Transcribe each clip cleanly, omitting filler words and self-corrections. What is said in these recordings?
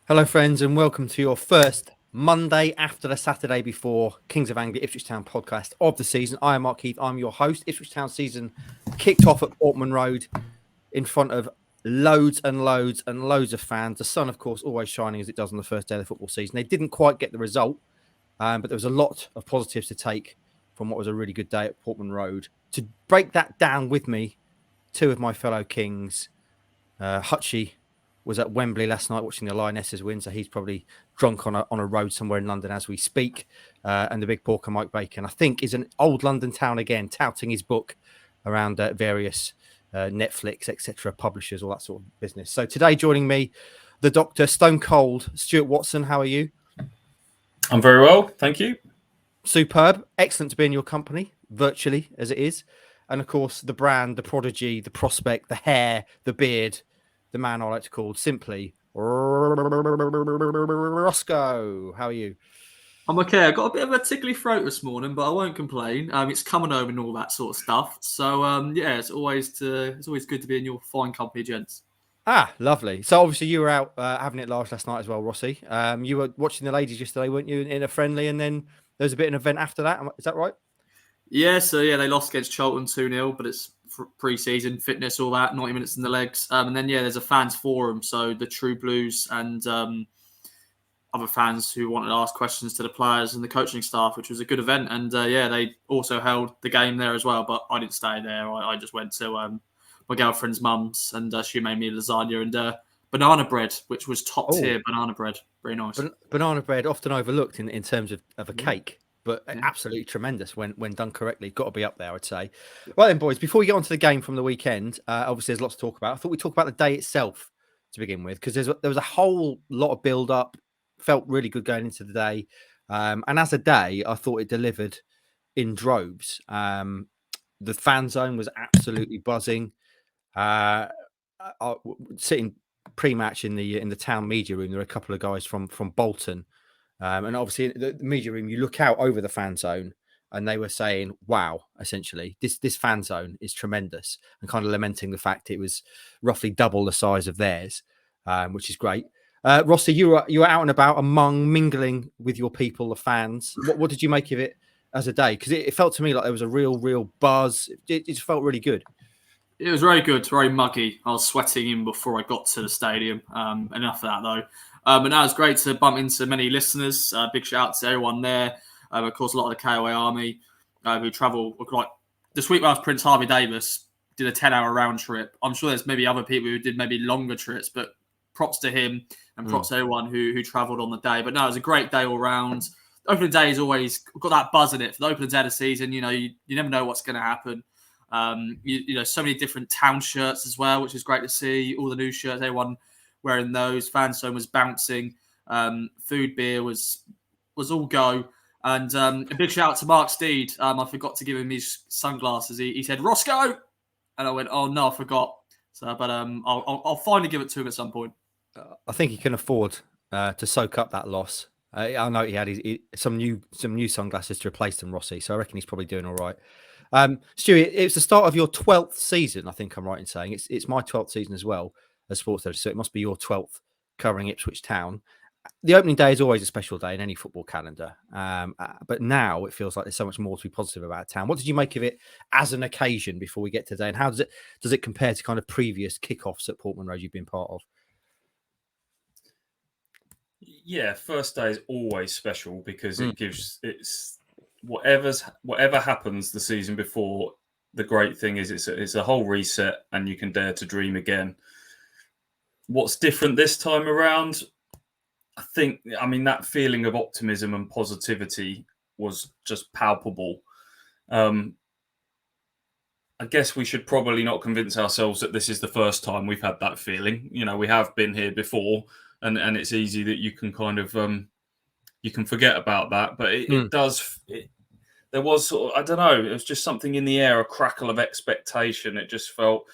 Hello, friends, and welcome to your first Monday after the Saturday before Kings of Anglia Ipswich Town podcast of the season. I am Mark Heath. I'm your host. Ipswich Town season kicked off at Portman Road in front of loads and loads and loads of fans. The sun, of course, always shining as it does on the first day of the football season. They didn't quite get the result, but there was a lot of positives to take from what was a really good day at Portman Road. To break that down with me, two of my fellow Kings, Hutchie was at Wembley last night watching the Lionesses win, so he's probably drunk on a road somewhere in London as we speak. And the big porker, Mike Bacon, I think, is an old London town again, touting his book around various Netflix, etc., publishers, all that sort of business. So today, joining me, the Doctor, Stone Cold, Stuart Watson. How are you? I'm very well, thank you. Superb, excellent to be in your company, virtually as it is. And of course, the brand, the prodigy, the prospect, the hair, the beard, the man I like to call simply Rossco. How are you? I'm okay. I got a bit of a tickly throat this morning, but I won't complain. It's coming home and all that sort of stuff. So yeah, it's always good to be in your fine company, gents. Ah, lovely. So obviously you were out having it large last night as well, Rossi. You were watching the ladies yesterday, weren't you, in a friendly, and then there was a bit of an event after that. Is that right? Yeah. So yeah, they lost against Charlton 2-0, but it's pre-season fitness, all that, 90 minutes in the legs, and then yeah, there's a fans forum. So the True Blues and other fans who wanted to ask questions to the players and the coaching staff, which was a good event. And yeah, they also held the game there as well, but I didn't stay there. I just went to my girlfriend's mum's, and she made me lasagna and banana bread, which was top tier banana bread. Very nice. Banana bread, often overlooked in terms of a cake, but absolutely tremendous when done correctly. Got to be up there, I'd say. Right then, boys, before we get on to the game from the weekend, obviously there's lots to talk about. I thought we'd talk about the day itself to begin with, because there was a whole lot of build-up. Felt really good going into the day. And as a day, I thought it delivered in droves. The fan zone was absolutely buzzing. Sitting pre-match in the town media room, there were a couple of guys from Bolton. And obviously in the media room, you look out over the fan zone and they were saying, wow, essentially, this fan zone is tremendous, and kind of lamenting the fact it was roughly double the size of theirs, which is great. Rossi, you were out and about mingling with your people, the fans. What did you make of it as a day? Because it felt to me like there was a real buzz. It just felt really good. It was very good, very muggy. I was sweating in before I got to the stadium. Enough of that, though. And that was great to bump into many listeners. Big shout out to everyone there. Of course, a lot of the KOA army who travel. Like this week, when I was Prince Harvey Davis, did a 10-hour round trip. I'm sure there's maybe other people who did maybe longer trips, but props to him and props to everyone who travelled on the day. But no, it was a great day all round. Opening day is always got that buzz in it. For the opening day of the season, you never know what's going to happen. So many different town shirts as well, which is great to see. All the new shirts, everyone wearing those. Fan zone was bouncing. Food, beer was all go. And a big shout out to Mark Steed. I forgot to give him his sunglasses. He said Rossco, and I went, oh no, I forgot. So, but I'll finally give it to him at some point. I think he can afford to soak up that loss. I know he had some new sunglasses to replace them, Rossi. So I reckon he's probably doing all right. Stuart, it's the start of your 12th season. I think I'm right in saying it's my 12th season as well as sports editor. So it must be your 12th covering Ipswich Town. The opening day is always a special day in any football calendar. But now it feels like there's so much more to be positive about town. What did you make of it as an occasion before we get to today? And how does it compare to kind of previous kickoffs at Portman Road you've been part of? Yeah, first day is always special because it's whatever happens the season before. The great thing is it's a whole reset and you can dare to dream again. What's different this time around? I mean, that feeling of optimism and positivity was just palpable. I guess we should probably not convince ourselves that this is the first time we've had that feeling. We have been here before, and it's easy that you can kind of you can forget about that. But it does. There was sort of, I don't know, it was just something in the air, a crackle of expectation. It just felt.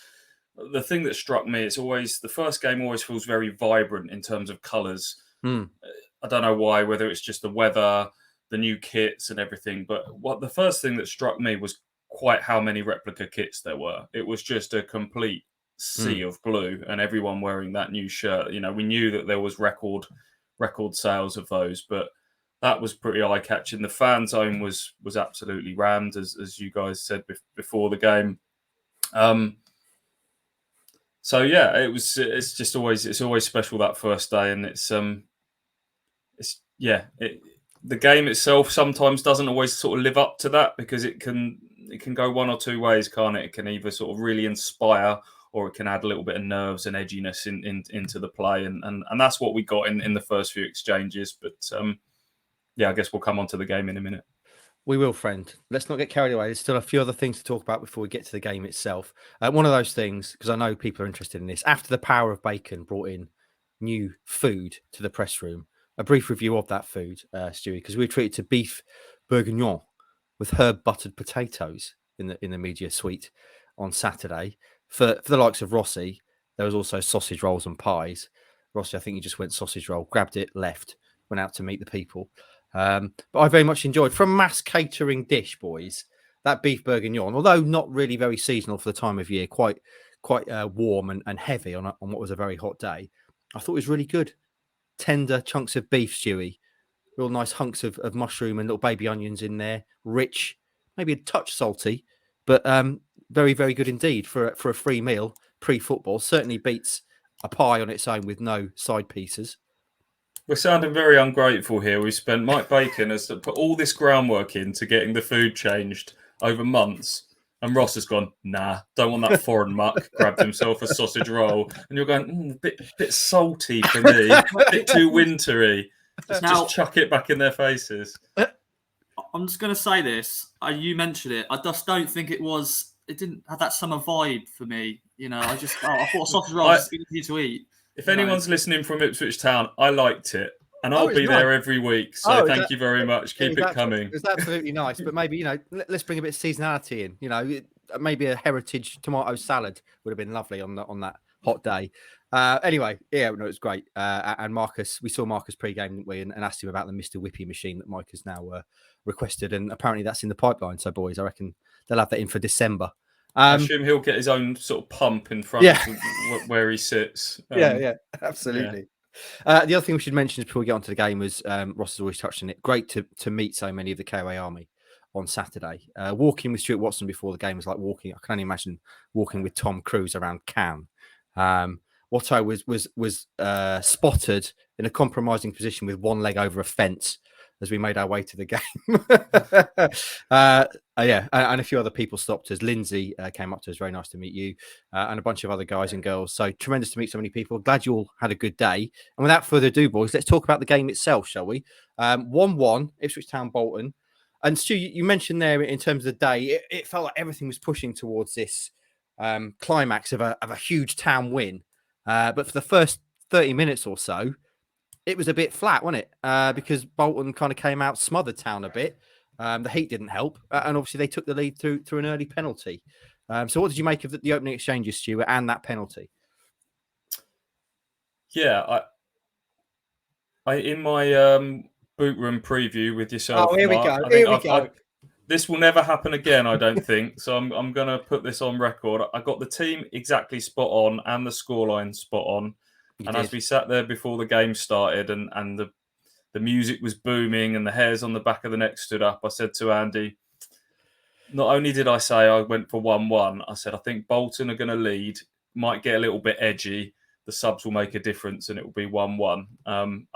The thing that struck me, it's always the first game always feels very vibrant in terms of colours. I don't know why, whether it's just the weather, the new kits and everything. But the first thing that struck me was quite how many replica kits there were. It was just a complete sea of blue, and everyone wearing that new shirt. You know, we knew that there was record sales of those, but that was pretty eye-catching. The fan zone was absolutely rammed, as you guys said before the game. So yeah, it's always special that first day, and the game itself sometimes doesn't always sort of live up to that, because it can go one or two ways, can't it? It can either sort of really inspire, or it can add a little bit of nerves and edginess into the play, and that's what we got in the first few exchanges. But I guess we'll come on to the game in a minute. We will, friend. Let's not get carried away. There's still a few other things to talk about before we get to the game itself. One of those things, because I know people are interested in this, after the Power of Bacon brought in new food to the press room, a brief review of that food, Stewie, because we were treated to beef bourguignon with herb buttered potatoes in the media suite on Saturday. For the likes of Rossi, there was also sausage rolls and pies. Rossi, I think he just went sausage roll, grabbed it, left, went out to meet the people. But I very much enjoyed, from mass catering dish, boys, that beef bourguignon, although not really very seasonal for the time of year, quite warm and heavy on what was a very hot day. I thought it was really good. Tender chunks of beef, Stewie, real nice hunks of mushroom and little baby onions in there, rich, maybe a touch salty, but very, very good indeed for a free meal pre-football. Certainly beats a pie on its own with no side pieces. We're sounding very ungrateful here. We spent Mike Bacon has put all this groundwork into getting the food changed over months, and Ross has gone, nah, don't want that foreign muck. Grabbed himself a sausage roll, and you're going, a bit salty for me, a bit too wintry. Just chuck it back in their faces. I'm just going to say this. You mentioned it. I just don't think it didn't have that summer vibe for me. You know, I thought sausage roll was easy to eat. If anyone's listening from Ipswich Town, I liked it. And I'll be there every week. So thank you very much. Keep it coming. It's absolutely nice. But maybe, let's bring a bit of seasonality in. Maybe a heritage tomato salad would have been lovely on that hot day. Anyway, it was great. And Marcus, we saw Marcus pre-game, didn't we? And asked him about the Mr. Whippy machine that Mike has now requested. And apparently that's in the pipeline. So, boys, I reckon they'll have that in for December. I assume he'll get his own sort of pump in front of where he sits. Absolutely. Yeah. The other thing we should mention before we get onto the game was Ross has always touched on it. Great to meet so many of the KOA army on Saturday. Walking with Stuart Watson before the game was like walking. I can only imagine walking with Tom Cruise around Cannes. Watto was spotted in a compromising position with one leg over a fence as we made our way to the game. And a few other people stopped us. Lindsay came up to us. Very nice to meet you. And a bunch of other guys and girls. So tremendous to meet so many people. Glad you all had a good day. And without further ado, boys, let's talk about the game itself, shall we? 1-1, Ipswich Town, Bolton. And Stu, you mentioned there in terms of the day, it felt like everything was pushing towards this climax of a huge town win. But for the first 30 minutes or so, it was a bit flat, wasn't it? Because Bolton kind of came out, smothered Town a bit. The heat didn't help. And obviously they took the lead through an early penalty. So what did you make of the opening exchanges, Stuart, and that penalty? Yeah, I in my boot room preview with yourself. Oh, here we go. This will never happen again, I don't think. So I'm going to put this on record. I got the team exactly spot on and the scoreline spot on. As we sat there before the game started and the music was booming and the hairs on the back of the neck stood up, I said to Andy, not only did I say I went for 1-1, I said, I think Bolton are going to lead, might get a little bit edgy. The subs will make a difference and it will be 1-1.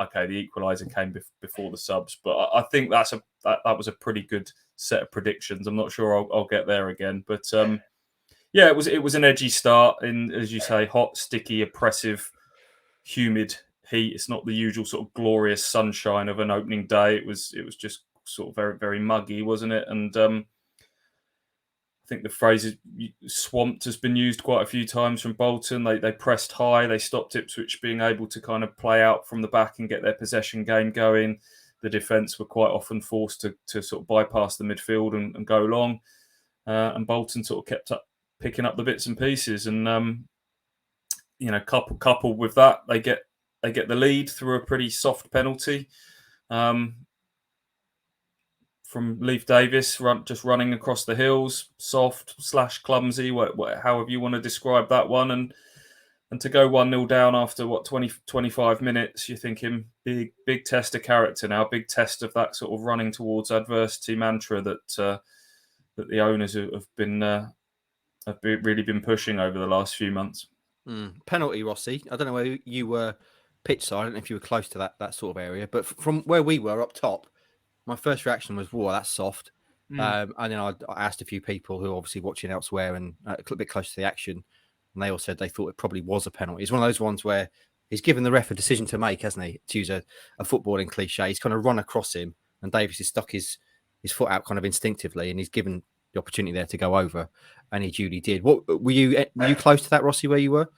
Okay, the equaliser came before the subs, but I think that was a pretty good set of predictions. I'm not sure I'll get there again, but it was an edgy start in, as you say, hot, sticky, oppressive, humid heat. It's not the usual sort of glorious sunshine of an opening day. It was just sort of very, very muggy, wasn't it? And I think the phrase "swamped" has been used quite a few times from Bolton. They pressed high. They stopped Ipswich being able to kind of play out from the back and get their possession game going. The defence were quite often forced to sort of bypass the midfield and go long. And Bolton sort of kept picking up the bits and pieces. And coupled with that, they get the lead through a pretty soft penalty. from Leif Davis, just running across the hills, soft/clumsy, however you want to describe that one, and to go 1-0 down after 25 minutes, you're thinking big test of character now, big test of that sort of running towards adversity mantra that the owners have really been pushing over the last few months. Penalty, Rossi. I don't know where you were pitch side. I don't know if you were close to that sort of area, but from where we were up top, my first reaction was, "Whoa, that's soft." And then I asked a few people who are obviously watching elsewhere and a bit close to the action, and they all said they thought it probably was a penalty. It's one of those ones where he's given the ref a decision to make, hasn't he? To use a footballing cliche, he's kind of run across him, and Davis has stuck his foot out kind of instinctively, and he's given the opportunity there to go over, and he duly did. What were you close to that, Rossi, where you were?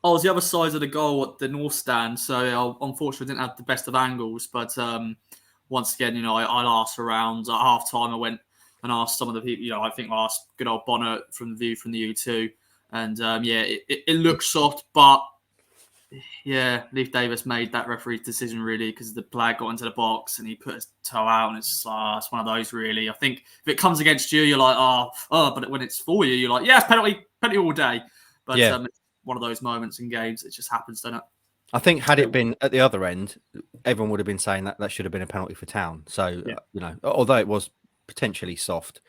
I was the other side of the goal at the north stand, so I unfortunately didn't have the best of angles. But once again, I asked around at half time. I went and asked some of the people. I think I asked good old Bonnet from the view from the U2, and it looked soft, but Leif Davis made that referee's decision really because the player got into the box and he put his toe out, and it's one of those really. I think if it comes against you, you're like, but when it's for you, you're like, it's penalty all day. But it's one of those moments in games. It just happens, doesn't it? I think had it been at the other end, everyone would have been saying that should have been a penalty for Town. So, although it was potentially soft.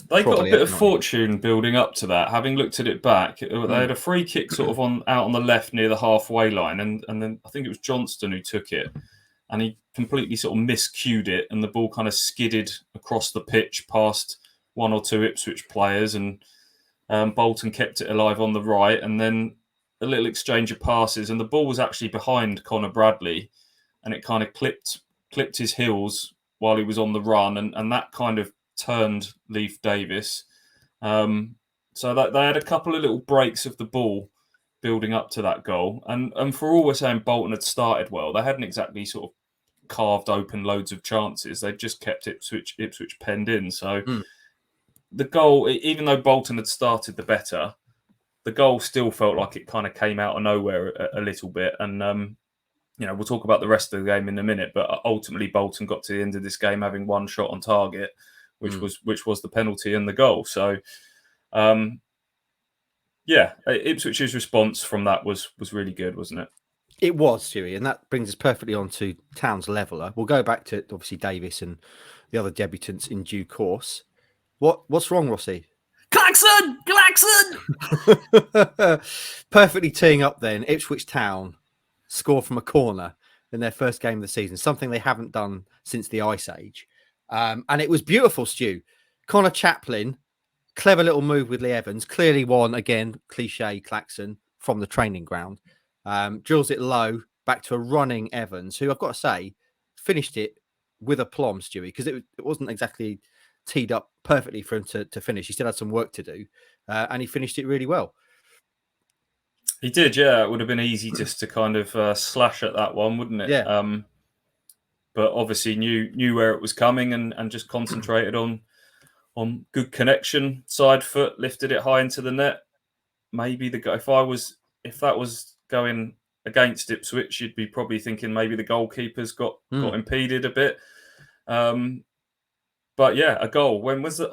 They got a bit of fortune building up to that. Having looked at it back, they had a free kick sort of out on the left near the halfway line. And then I think it was Johnston who took it. And he completely sort of miscued it. And the ball kind of skidded across the pitch past one or two Ipswich players. And Bolton kept it alive on the right, and then a little exchange of passes, and the ball was actually behind Connor Bradley, and it kind of clipped his heels while he was on the run, and that kind of turned Leif Davis. So that they had a couple of little breaks of the ball building up to that goal, and for all we're saying Bolton had started well, they hadn't exactly sort of carved open loads of chances. They just kept Ipswich penned in. So. The goal, even though Bolton had started the better, the goal still felt like it kind of came out of nowhere a little bit. And, we'll talk about the rest of the game in a minute, but ultimately Bolton got to the end of this game having one shot on target, which was the penalty and the goal. So, Ipswich's response from that was really good, wasn't it? It was, Stewie, and that brings us perfectly on to Town's leveller. We'll go back to, obviously, Davis and the other debutants in due course. What's wrong, Rossi? Klaxon! Perfectly teeing up then. Ipswich Town score from a corner in their first game of the season, something they haven't done since the Ice Age. And it was beautiful, Stu. Connor Chaplin, clever little move with Lee Evans, clearly won, again, cliche Klaxon, from the training ground. Drills it low, back to a running Evans, who I've got to say, finished it with aplomb, Stewie, because it wasn't exactly teed up perfectly for him to finish. He still had some work to do, and he finished it really well. He did, yeah. It would have been easy just to kind of slash at that one, wouldn't it? Yeah. But obviously knew where it was coming and just concentrated on good connection, side foot, lifted it high into the net. Maybe if that was going against Ipswich, you'd be probably thinking maybe the goalkeeper's got impeded a bit. But yeah, a goal. When was it?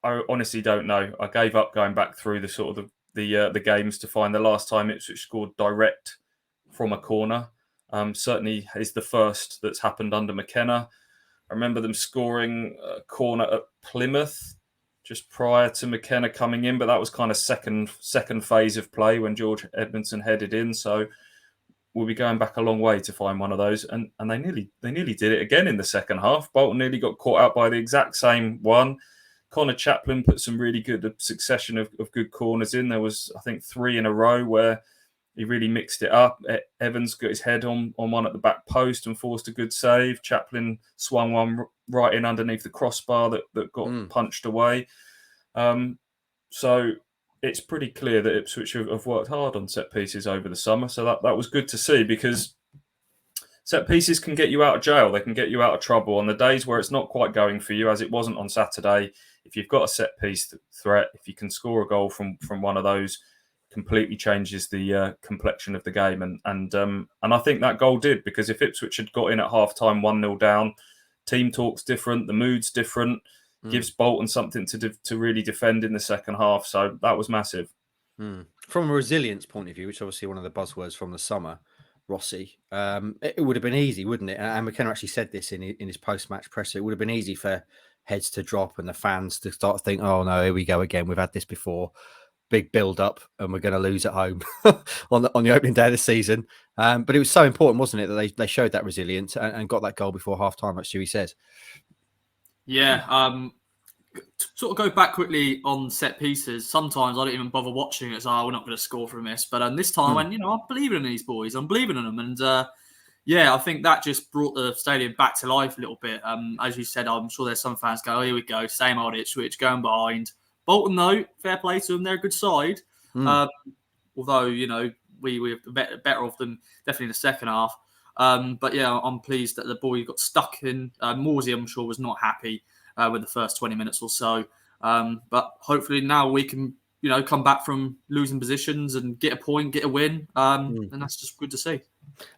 I honestly don't know. I gave up going back through the sort of the games to find the last time Ipswich scored direct from a corner. Certainly is the first that's happened under McKenna. I remember them scoring a corner at Plymouth just prior to McKenna coming in, but that was kind of second phase of play when George Edmondson headed in. So we'll be going back a long way to find one of those, and they nearly did it again in the second half. Bolton nearly got caught out by the exact same one. Connor Chaplin put some really good succession of good corners in. There was, I think, 3 in a row where he really mixed it up. Evans got his head on one at the back post and forced a good save. Chaplin swung one right in underneath the crossbar that got punched away. So it's pretty clear that Ipswich have worked hard on set pieces over the summer. So that was good to see, because set pieces can get you out of jail. They can get you out of trouble on the days where it's not quite going for you, as it wasn't on Saturday. If you've got a set piece threat, if you can score a goal from one of those, completely changes the complexion of the game. And I think that goal did, because if Ipswich had got in at half time 1-0 down, team talk's different, the mood's different, gives Bolton something to really defend in the second half. So that was massive. From a resilience point of view, which is obviously one of the buzzwords from the summer, Rossi, it would have been easy, wouldn't it? And McKenna actually said this in his post-match presser. It would have been easy for heads to drop and the fans to start to think, oh no, here we go again. We've had this before. Big build-up and we're going to lose at home on the opening day of the season. But it was so important, wasn't it, that they showed that resilience and got that goal before half-time, like Stewie says. Yeah, sort of go back quickly on set pieces. Sometimes I don't even bother watching it. So we're not going to score from this. But this time, when I'm believing in these boys, I'm believing in them, and I think that just brought the stadium back to life a little bit. As you said, I'm sure there's some fans go, "Oh, here we go, same old Ipswich going behind." Bolton, though, fair play to them, they're a good side. Although we were better off them definitely in the second half. But yeah, I'm pleased that the boy got stuck in. Morsey, I'm sure, was not happy with the first 20 minutes or so. But hopefully now we can, come back from losing positions and get a point, get a win. And that's just good to see.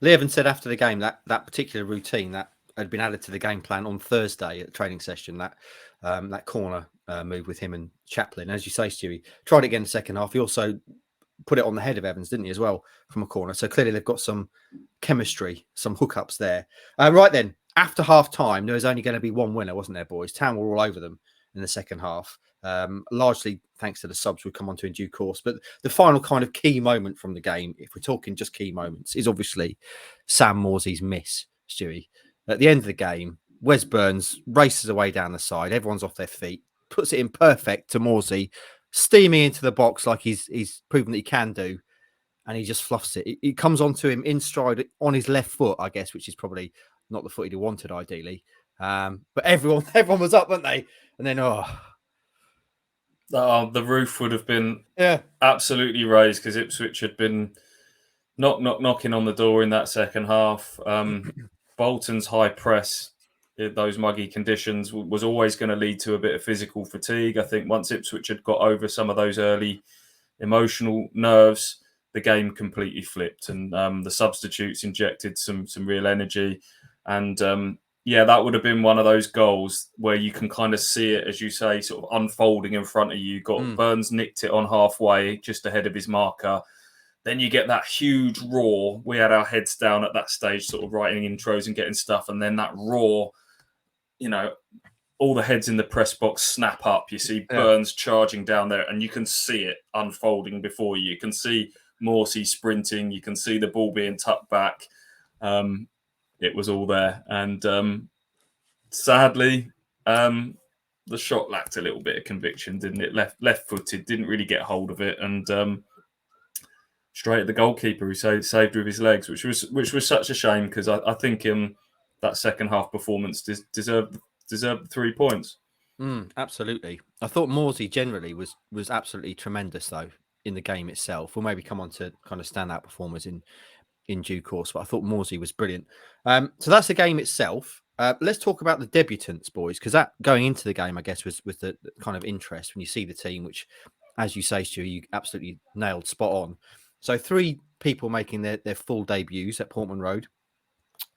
Lee Evans said after the game that particular routine that had been added to the game plan on Thursday at the training session, that corner move with him and Chaplin. As you say, Stewie, tried it again in the second half. He also put it on the head of Evans, didn't he, as well, from a corner. So clearly they've got some chemistry, some hookups there. Right then, after half-time, there was only going to be one winner, wasn't there, boys? Town were all over them in the second half, largely thanks to the subs we'll come on to in due course. But the final kind of key moment from the game, if we're talking just key moments, is obviously Sam Morsey's miss, Stewie. At the end of the game, Wes Burns races away down the side. Everyone's off their feet, puts it in perfect to Morsey, steaming into the box like he's proven that he can do, and he just fluffs it. It comes onto him in stride on his left foot, I guess, which is probably not the foot he'd wanted, ideally. But everyone was up, weren't they? And then, the roof would have been absolutely raised because Ipswich had been knocking on the door in that second half. Bolton's high press, those muggy conditions, was always going to lead to a bit of physical fatigue. I think once Ipswich had got over some of those early emotional nerves, the game completely flipped, and the substitutes injected some real energy. And that would have been one of those goals where you can kind of see it, as you say, sort of unfolding in front of you. Burns nicked it on halfway, just ahead of his marker. Then you get that huge roar. We had our heads down at that stage, sort of writing intros and getting stuff. And then that roar, all the heads in the press box snap up. You see Burns charging down there, and you can see it unfolding before you. You can see Morsey sprinting. You can see the ball being tucked back. It was all there. And sadly, the shot lacked a little bit of conviction, didn't it? Left-footed, didn't really get hold of it. And straight at the goalkeeper who saved with his legs, which was such a shame because I think that second half performance deserved 3 points. Absolutely. I thought Morsey generally was absolutely tremendous though in the game itself. We'll maybe come on to kind of standout performers in due course, but I thought Morsey was brilliant. So that's the game itself. Let's talk about the debutants, boys, because that going into the game, I guess, was the kind of interest when you see the team, which, as you say, Stu, you absolutely nailed spot on. So 3 people making their full debuts at Portman Road.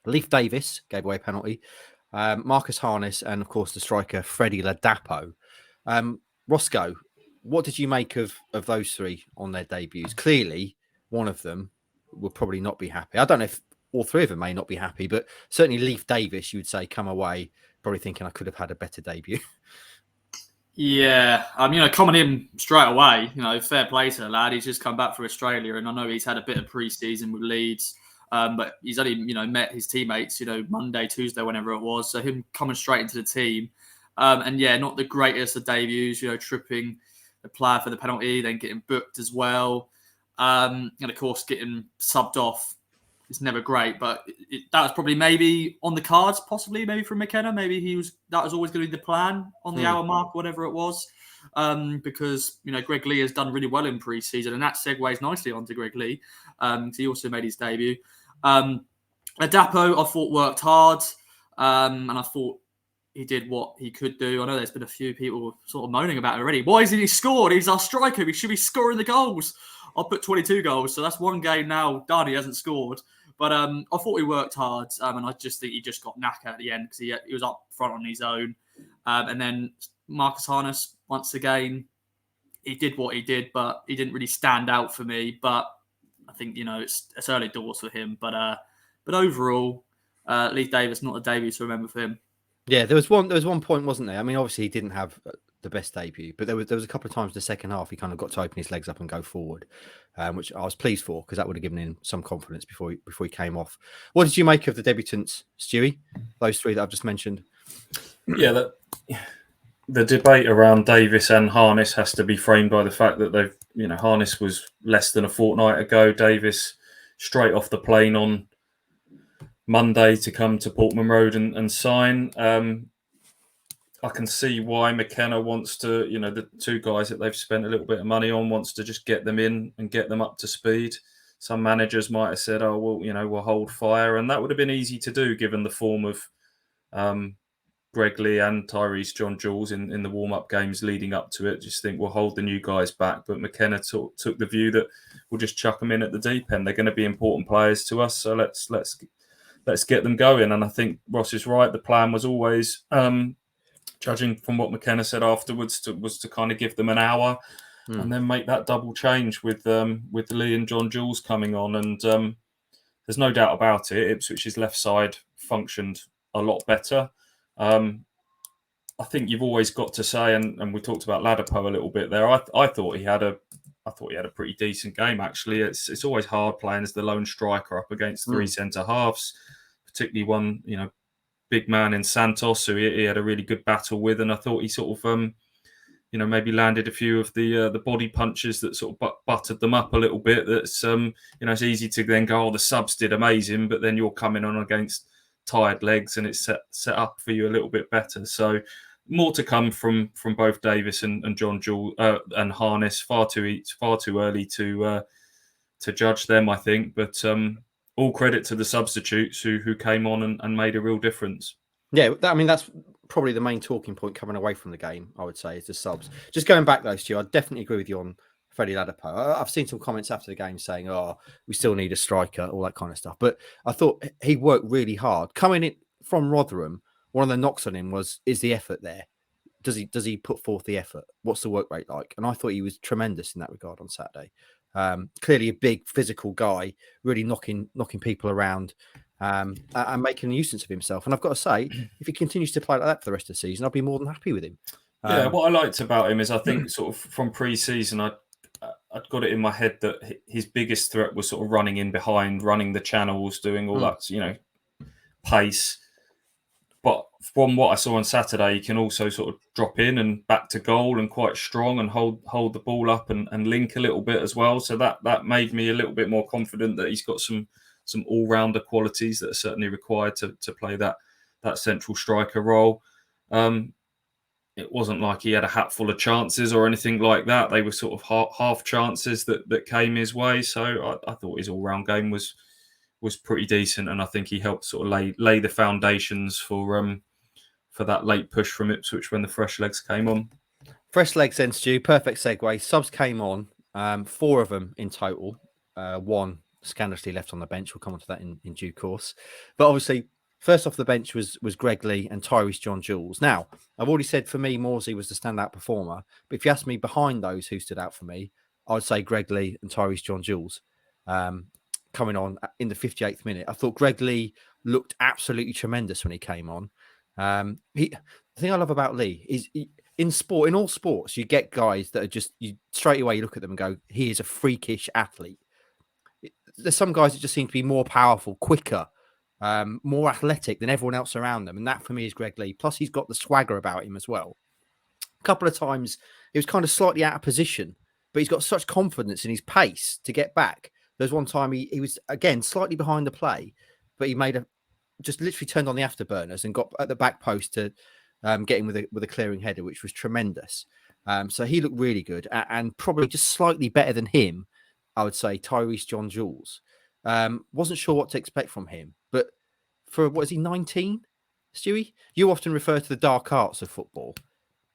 Leif Davis gave away a penalty. Marcus Harness, and of course the striker Freddie Ladapo. Rossco, what did you make of those 3 on their debuts? Clearly, one of them will probably not be happy. I don't know if all 3 of them may not be happy, but certainly Leif Davis, you would say, come away probably thinking I could have had a better debut. Yeah, coming in straight away, fair play to the lad. He's just come back from Australia, and I know he's had a bit of pre-season with Leeds, but he's only, met his teammates, Monday, Tuesday, whenever it was. So him coming straight into the team, and not the greatest of debuts, tripping the player for the penalty, then getting booked as well, and of course getting subbed off. It's never great, but that was probably maybe on the cards, possibly maybe from McKenna. Maybe that was always going to be the plan on the hour mark, whatever it was, because Greg Lee has done really well in pre-season, and that segues nicely onto Greg Lee. He also made his debut. Adapo, I thought worked hard, and I thought he did what he could do. I know there's been a few people sort of moaning about it already. Why isn't he scored? He's our striker. He should be scoring the goals. I'll put 22 goals, so that's one game now done. He hasn't scored. But I thought he worked hard, and I just think he just got knackered at the end because he was up front on his own. And then Marcus Harness, once again, he did what he did, but he didn't really stand out for me. But I think, it's early doors for him. But overall, Leith Davis, not a debut to remember for him. Yeah, there was one point, wasn't there? I mean, obviously he didn't have the best debut, but there was a couple of times in the second half he kind of got to open his legs up and go forward, which I was pleased for because that would have given him some confidence before he came off. What did you make of the debutants, Stewie? Those three that I've just mentioned. Yeah, the debate around Davis and Harness has to be framed by the fact that Harness was less than a fortnight ago. Davis straight off the plane on Monday to come to Portman Road and sign. I can see why McKenna wants to, the two guys that they've spent a little bit of money on, wants to just get them in and get them up to speed. Some managers might have said, oh, well, we'll hold fire. And that would have been easy to do given the form of Greg Lee and Tyrese John Jules in the warm-up games leading up to it. Just think we'll hold the new guys back. But McKenna took the view that we'll just chuck them in at the deep end. They're going to be important players to us. So let's get them going. And I think Ross is right. The plan was always... judging from what McKenna said afterwards, was to kind of give them an hour and then make that double change with Lee and John Jules coming on. And there's no doubt about it. Ipswich's left side functioned a lot better. I think you've always got to say, and we talked about Ladapo a little bit there. I thought he had a pretty decent game actually. It's always hard playing as the lone striker up against three centre halves, particularly one big man in Santos, who he had a really good battle with, and I thought he sort of maybe landed a few of the body punches that sort of buttered them up a little bit. That's it's easy to then go, oh, the subs did amazing, but then you're coming on against tired legs and it's set up for you a little bit better. So more to come from both Davis and John Jewell and Harness. Far too early to judge them, I think, but all credit to the substitutes who came on and made a real difference. Yeah, that's probably the main talking point coming away from the game, I would say, is the subs. Just going back, though, Stu, I definitely agree with you on Freddie Ladapo. I've seen some comments after the game saying, oh, we still need a striker, all that kind of stuff. But I thought he worked really hard. Coming in from Rotherham, one of the knocks on him is the effort there. Does he put forth the effort? What's the work rate like? And I thought he was tremendous in that regard on Saturday. Clearly a big physical guy, really knocking people around and making a nuisance of himself. And I've got to say, if he continues to play like that for the rest of the season, I'll be more than happy with him. Yeah, what I liked about him is I think sort of from pre-season, I'd got it in my head that his biggest threat was sort of running in behind, running the channels, doing all that, pace. But from what I saw on Saturday, he can also sort of drop in and back to goal and quite strong and hold the ball up and link a little bit as well. So that made me a little bit more confident that he's got some all-rounder qualities that are certainly required to play that central striker role. It wasn't like he had a hatful of chances or anything like that. They were sort of half chances that came his way. So I thought his all-round game was pretty decent, and I think he helped sort of lay the foundations for that late push from Ipswich when the fresh legs came on. Fresh legs then, Stu. Perfect segue. Subs came on, 4 of them in total. One scandalously left on the bench. We'll come on to that in due course. But obviously, first off the bench was Greg Lee and Tyrese John Jules. Now, I've already said for me, Morsey was the standout performer. But if you ask me behind those who stood out for me, I would say Greg Lee and Tyrese John Jules. Coming on in the 58th minute. I thought Greg Lee looked absolutely tremendous when he came on. The thing I love about Lee is in all sports, you get guys that are just, you straight away you look at them and go, he is a freakish athlete. There's some guys that just seem to be more powerful, quicker, more athletic than everyone else around them. And that for me is Greg Lee. Plus he's got the swagger about him as well. A couple of times he was kind of slightly out of position, but he's got such confidence in his pace to get back. There's one time he was, again, slightly behind the play, but he just literally turned on the afterburners and got at the back post to get in with a clearing header, which was tremendous. So he looked really good and probably just slightly better than him, I would say, Tyrese John Jules. Wasn't sure what to expect from him, but for, what is he, 19, Stewie? You often refer to the dark arts of football.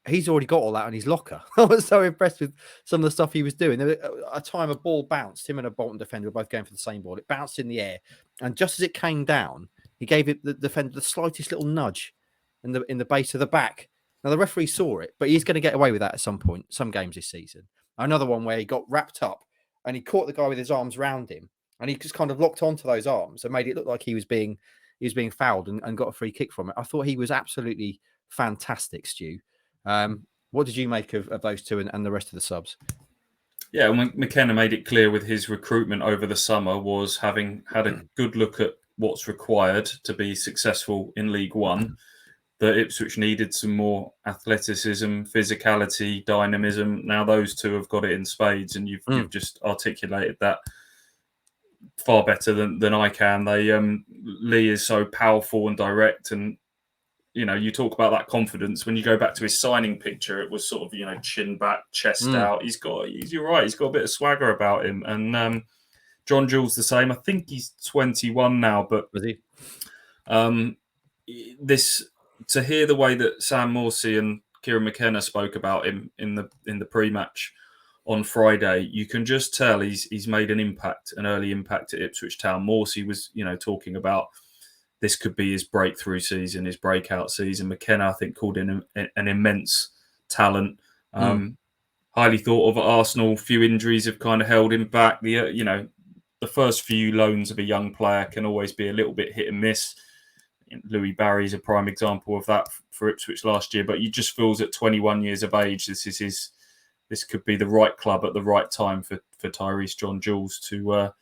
he's already got all that in his locker. I was so impressed with some of the stuff he was doing. There was a time a ball bounced, him and a Bolton defender were both going for the same ball. It bounced in the air, and just as it came down, he gave it the defender the slightest little nudge in the base of the back. Now the referee saw it, but he's going to get away with that at some point, some games this season. Another one where he got wrapped up and he caught the guy with his arms round him, and he just kind of locked onto those arms and made it look like he was being fouled and got a free kick from it. I thought he was absolutely fantastic, Stu. What did you make of those two and the rest of the subs? Yeah, McKenna made it clear with his recruitment over the summer was having had a good look at what's required to be successful in League One, that Ipswich needed some more athleticism, physicality, dynamism. Now those two have got it in spades, and you've just articulated that far better than I can. Lee is so powerful and direct, and you talk about that confidence. When you go back to his signing picture, it was sort of chin back, chest out. You're right. He's got a bit of swagger about him, and John Jules the same. I think he's 21 now, but was he? To hear the way that Sam Morsey and Kieran McKenna spoke about him in the pre-match on Friday, you can just tell he's made an early impact at Ipswich Town. Morsey was, talking about this could be his breakthrough season, his breakout season. McKenna, I think, called in an immense talent. Highly thought of at Arsenal. Few injuries have kind of held him back. The first few loans of a young player can always be a little bit hit and miss. Louis Barry's a prime example of that for Ipswich last year. But he just feels at 21 years of age, this could be the right club at the right time for Tyrese John Jules to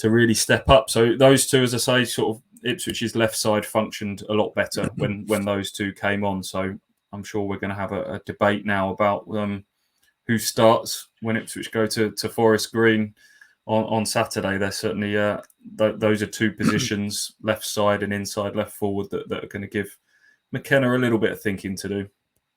really step up. So those two, as I say, sort of Ipswich's left side functioned a lot better when those two came on. So I'm sure we're going to have a debate now about who starts when Ipswich go to Forest Green on Saturday. There's certainly those are two positions, left side and inside left forward, that are going to give McKenna a little bit of thinking to do.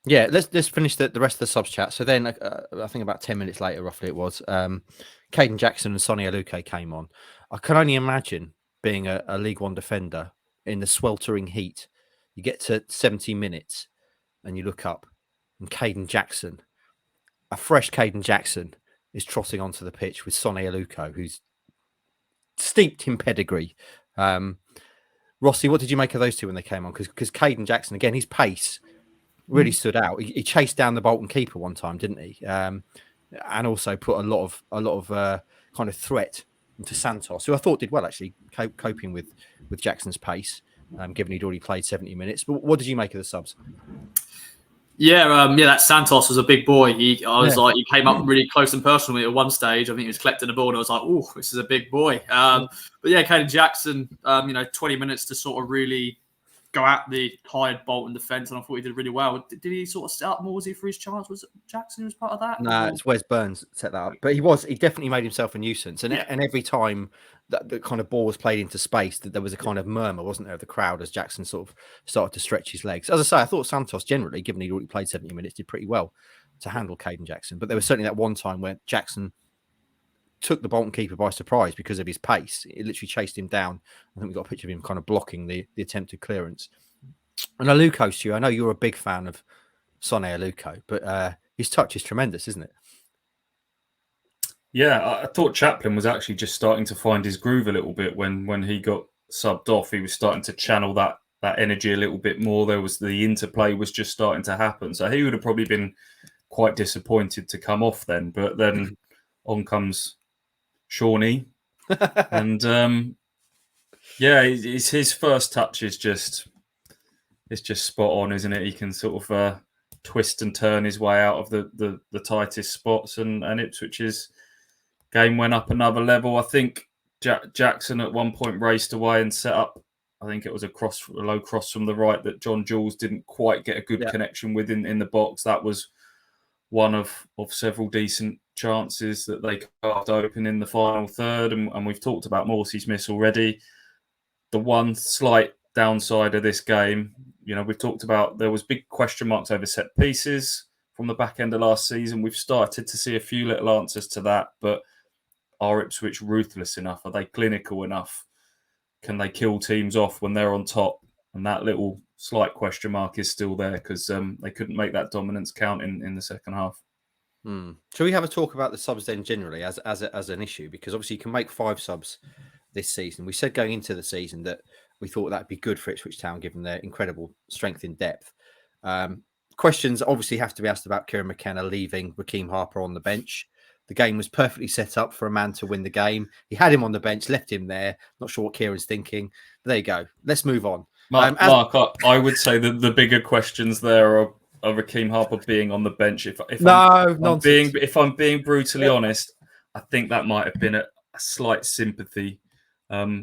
Yeah, let's finish the rest of the subs chat. So then I think about 10 minutes later, roughly it was, Caden Jackson and Sonny Aluke came on. I can only imagine being a League One defender in the sweltering heat. You get to 70 minutes and you look up and Caden Jackson, a fresh Caden Jackson, is trotting onto the pitch with Sonny Aluko, who's steeped in pedigree. Rossi, what did you make of those two when they came on? Because Caden Jackson, again, his pace really stood out. He chased down the Bolton keeper one time, didn't he? And also put a lot of kind of threat into Santos, who I thought did well actually, coping with Jackson's pace, given he'd already played 70 minutes. But what did you make of the subs? Yeah, that Santos was a big boy. He came up really close and personal with me at one stage. I think he was collecting the ball, and I was like, "Oh, this is a big boy." But yeah, Caden Jackson, 20 minutes to sort of really go at the tired Bolton defence, and I thought he did really well. Did he sort of set up Morsey for his chance? Was it Jackson who was part of that? No, it's Wes Burns set that up. But he definitely made himself a nuisance. And every time that the kind of ball was played into space, that there was a kind of murmur, wasn't there, of the crowd as Jackson sort of started to stretch his legs. As I say, I thought Santos generally, given he'd already played 70 minutes, did pretty well to handle Caden Jackson. But there was certainly that one time where Jackson took the Bolton keeper by surprise because of his pace. It literally chased him down. I think we got a picture of him kind of blocking the attempted clearance. And Aluko, Stu, I know you're a big fan of Sonny Aluko, but his touch is tremendous, isn't it? Yeah, I thought Chaplin was actually just starting to find his groove a little bit when he got subbed off. He was starting to channel that energy a little bit more. The interplay was just starting to happen. So he would have probably been quite disappointed to come off then. But then on comes Shawnee. And his first touch is just spot on, isn't it? He can sort of twist and turn his way out of the tightest spots, and Ipswich's game went up another level. I think Jackson at one point raced away and set up, I think it was a low cross from the right that John Jules didn't quite get a good connection with in the box. That was one of several decent chances that they carved open in the final third. And we've talked about Morsey's miss already. The one slight downside of this game, we've talked about, there was big question marks over set pieces from the back end of last season. We've started to see a few little answers to that, but are Ipswich ruthless enough? Are they clinical enough? Can they kill teams off when they're on top? And that little slight question mark is still there because they couldn't make that dominance count in the second half. Shall we have a talk about the subs then generally as an issue? Because obviously you can make 5 subs this season. We said going into the season that we thought that'd be good for Ipswich Town given their incredible strength in depth. Questions obviously have to be asked about Kieran McKenna leaving Rakeem Harper on the bench. The game was perfectly set up for a man to win the game. He had him on the bench, left him there. Not sure what Kieran's thinking. But there you go. Let's move on. Mark, I would say that the bigger questions there are Rakeem Harper being on the bench. If I'm being brutally honest, I think that might have been a slight sympathy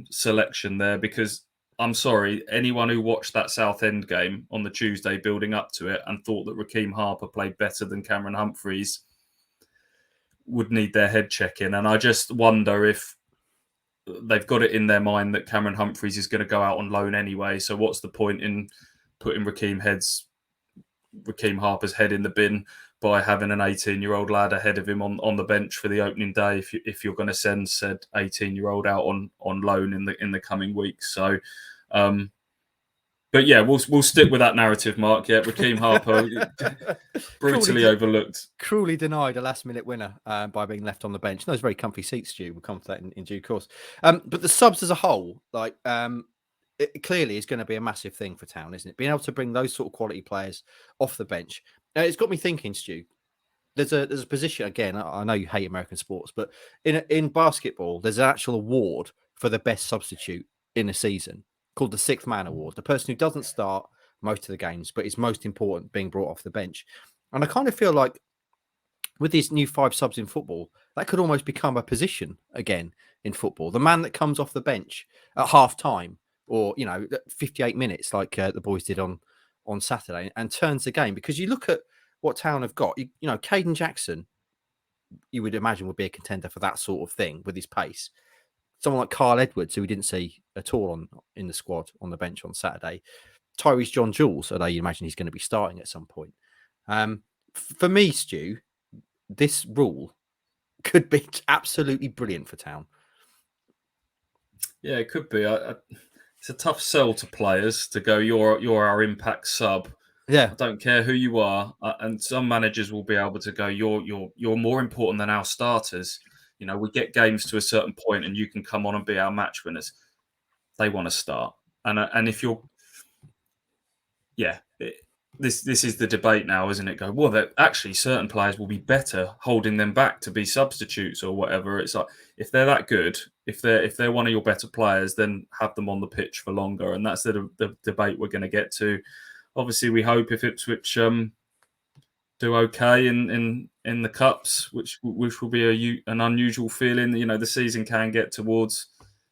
selection there, because I'm sorry, anyone who watched that Southend game on the Tuesday building up to it and thought that Rakeem Harper played better than Cameron Humphreys would need their head checking. And I just wonder if they've got it in their mind that Cameron Humphreys is going to go out on loan anyway. So what's the point in putting Rakeem Harper's head in the bin by having an 18-year-old lad ahead of him on the bench for the opening day if you're going to send said 18-year-old out on loan in the coming weeks. So, but yeah, we'll stick with that narrative, Mark. Yeah, Rakeem Harper brutally overlooked, cruelly denied a last-minute winner by being left on the bench. Those very comfy seats, Stu. We'll come to that in due course. But the subs as a whole, it clearly is going to be a massive thing for Town, isn't it? Being able to bring those sort of quality players off the bench. Now, it's got me thinking, Stu. There's a position, again, I know you hate American sports, but in basketball, there's an actual award for the best substitute in a season called the Sixth Man Award. The person who doesn't start most of the games, but is most important being brought off the bench. And I kind of feel like with these new 5 subs in football, that could almost become a position again in football. The man that comes off the bench at half time, or 58 minutes like the boys did on Saturday, and turns the game. Because you look at what Town have got, Caden Jackson, you would imagine would be a contender for that sort of thing with his pace. Someone like Carl Edwards, who we didn't see at all in the squad on the bench on Saturday. Tyrese John Jules, although you imagine he's going to be starting at some point. For me, Stu, this rule could be absolutely brilliant for Town. Yeah, it could be. It's a tough sell to players to go, you're our impact sub. Yeah, I don't care who you are, and some managers will be able to go, you're more important than our starters. We get games to a certain point, and you can come on and be our match winners. They want to start, and if you're, this is the debate now, isn't it? Go, well, that actually certain players will be better holding them back to be substitutes or whatever. It's like, if they're that good, if they're one of your better players, then have them on the pitch for longer, and that's the debate we're going to get to. Obviously, we hope if Ipswich do okay in the cups, which will be an unusual feeling. The season can get towards